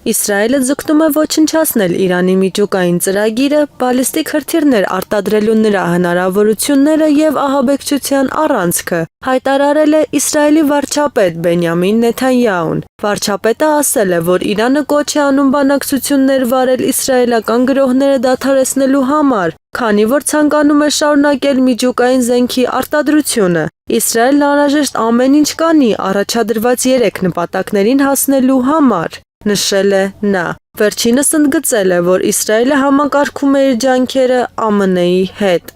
Իսրայելը ձգտում է ոչնչացնել Իրանի միջուկային ծրագիրը, բալիստիկ հրթիռներ արտադրելու նրա հնարավորությունները և ահաբեկչության առանցքը, հայտարարել է Իսրայելի վարչապետ Բենյամին Նեթանյահուն։ Վարչապետը ասել է, որ Իրանը կոչ է անում բանակցություններ վարել իսրայելական գրոհները դադարեցնելու համար, քանի որ ցանկանում է շարունակել միջուկային զենքի արտադրությունը։ Իսրայելն անհրաժեշտ ամեն ինչ կանի առաջադրված 3 նպատակներին հասնելու համար, նշել է նա։ Վերջինս ընդգծել է, որ Իսրայելը համակարգում է իր ջանքերը ԱՄՆ-ի հետ։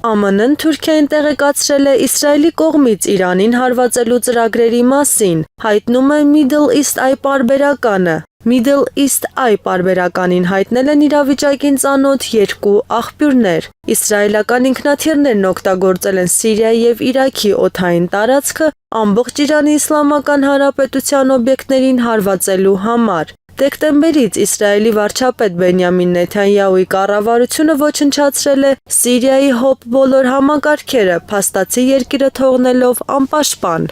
ԱՄՆ-ն Թուրքիային տեղեկացրել է Իսրայելի կողմից Իրանին հարվածելու ծրագրերի մասին, հայտնում է Middle East Eye պարբերականը։ Middle East Eye պարբերականին հայտնել են իրավիճակին ծանոթ 2 աղբյուրներ։ Իսրայելական ինքնաթիռներն օգտագործել են Սիրիայի և Իրաքի օդային տարածքը ամբողջ Իրանի Իսլամական Հանրապետության օբյեկտներին հարվածելու համար։ Դեկտեմբերից Իսրայելի վարչապետ Բենյամին Նեթանյահուի կառավարությունը ոչնչացրել է Սիրիայի ՀՕՊ բոլոր համակարգերը, փաստացի երկիրը թողնելով անպաշտպան։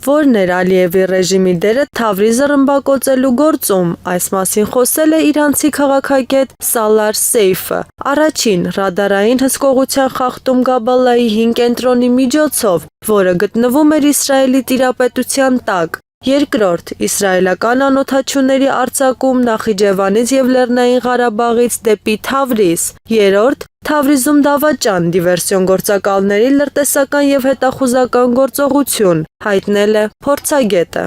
Որն էր Ալիևի ռեժիմի դերը Թավրիզը ռմբակոծելու գործում, այս մասին խոսել է իրանցի քաղաքագետ Սալար Սեյֆը։ Առաջին ռադարային հսկողության խախտում Գաբալայի 5 կենտրոնի միջոցով, որը գտնվում էր Իսրայելի տիրապետության տակ։ Երկրորդ, իսրայելական անօդաչուների արձակում Նախիջևանից և Լեռնային Ղարաբաղից դեպի Թավրիզ։ Երրորդ, Թավրիզում դավաճան, դիվերսիոն գործակալների լրտեսական և հետախուզական գործողություն, հայտնել է փորձագետը։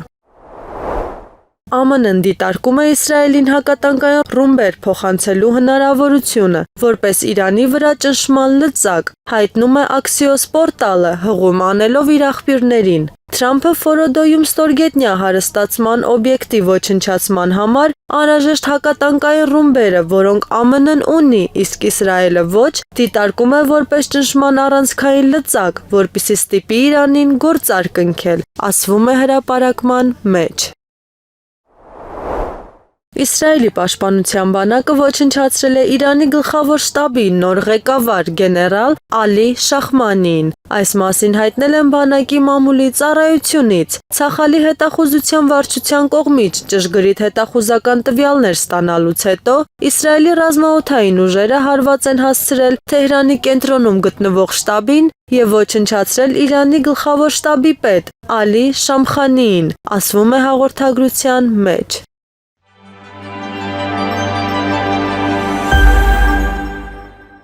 ԱՄՆ-ն դիտարկում է Իսրայելին հակատանկային ռումբեր փոխանցելու հնարավորությունը, որպես Իրանի վրա ճնշման լծակ, հայտնում է Axios պորտալը, հղում անելով իր աղբյուրներին։ Թրամփը Ֆորոդոյում ստորգետնյա հարստացման օբյեկտի ոչնչացման համար անհրաժեշտ հակատանկային ռումբերը, որոնք ԱՄՆ-ն ունի, իսկ Իսրայելը ոչ, դիտարկում է որպես ճնշման առանցքային լծակ, որպեսզի ստիպի Իրանին գործարք կնքել, ասվում է հրապարակման մեջ։ Իսրայելի պաշտպանության բանակը ոչնչացրել է Իրանի գլխավոր շտաբի նոր ղեկավար գեներալ Ալի Շախմանիին։ Այս մասին հայտնել են բանակի մամուլի ծառայությունից։ Ցախալի հետախուզության վարչության կողմից ճշգրիտ հետախուզական տվյալներ ստանալուց հետո Իսրայելի ռազմաօդային ուժերը հարված են հասցրել Թեհրանի կենտրոնում գտնվող շտաբին և ոչնչացրել Իրանի գլխավոր շտաբի պետ Ալի Շամխանիին, ասվում է հաղորդագրության մեջ։